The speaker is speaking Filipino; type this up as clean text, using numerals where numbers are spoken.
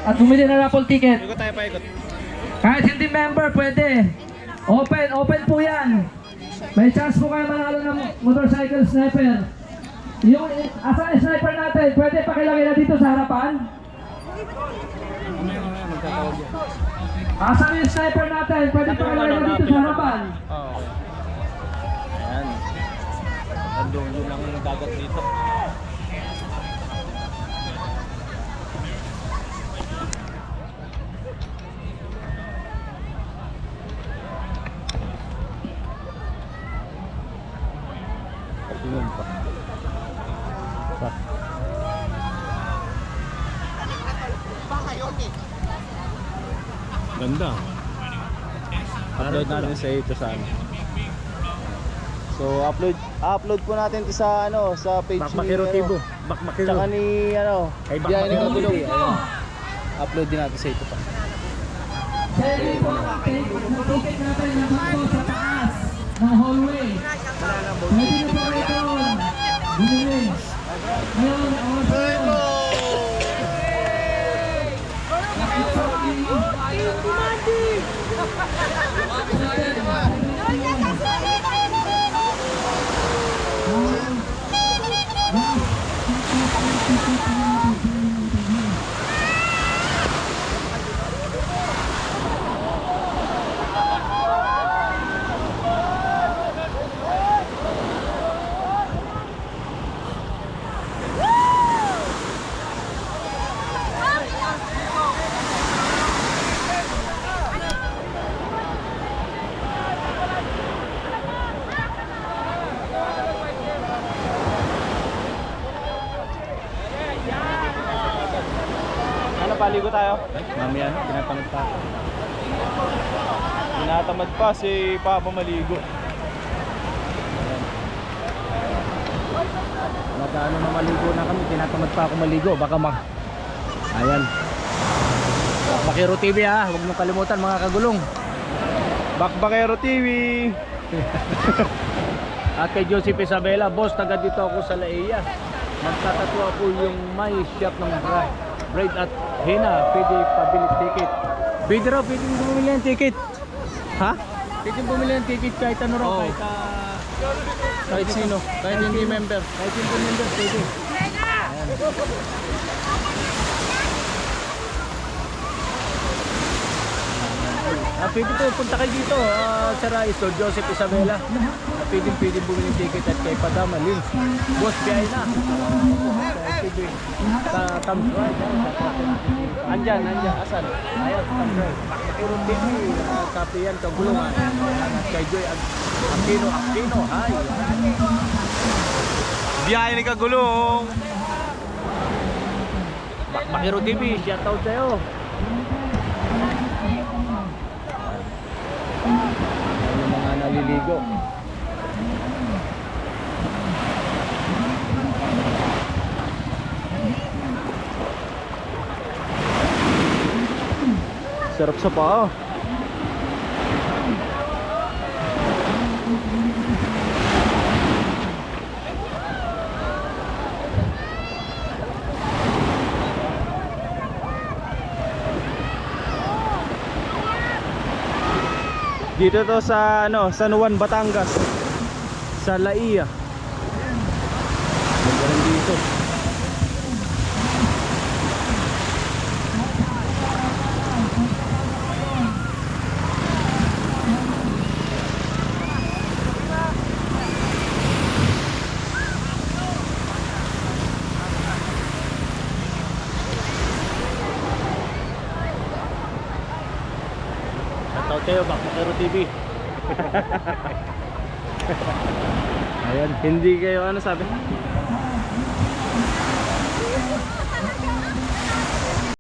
at bumili ng raffle ticket. Ikot tayo, paikot. Kahit hindi member, pwede. Open po yan. May chance po kayo manalo ng motorcycle sniper. Yung asan yung sniper natin? Pwede pakilagay na dito sa harapan. Asan yung sniper natin? Pwede pakilagay na dito sa harapan. Oo. Ayan. Andun lang yung dagat dito. Yun pa. Ganda. Upload natin sa ito sa ano. So upload po natin ito sa ano, sa page Bakbakero ni Tibo. Bakbakero. Tsaka ni ano, Ay, Biyahe ni Bakbakero Kagulong. dito. Upload din natin sa ito pa. Pwede po natin ticket natin na dito sa taas ng hallway. Pwede na po rito. Bumili. Ngayon, Ano, paligo tayo? Mamaya, tinatamad pa. Tinatamad pa si Papa maligo. Nag-ano na maligo na kami, tinatamad pa ako maligo. Baka Ayan. Bakbakero TV ha, huwag mong kalimutan mga kagulong. Bakbakero TV. At kay Joseph Isabela, boss, taga dito ako sa Laia. Magtatatwa po yung may shop ng braid at hina, pwede pabili ticket. Pwede raw, pwede bumili ng ticket. Ha? Pwede bumili ng ticket kahit ano raw, Oo. kahit sino, kahit hindi member. Kahit hindi member, pwede. Pwede po, punta kayo dito sa Raisto, Joseph Isabela. Pwede bumili ticket at kay Padama Lins. Boss, biyahe na. Sa Thumbs Right. Andyan, asan? Ayan, Thumbs Right. Bakbakero TV, copy yan, kagulungan. At kay Joy Aquino, hi. Biyahe ni Kagulong. Bakbakero TV, shoutout sa'yo. Yung mga naliligo. Sarap sa paa. Dito to sa ano, San Juan, Batangas. Sa Laia. Magkaroon dito. Shoutout sa'yo, Bakbakero TV. Ayan, hindi kayo ano sabi?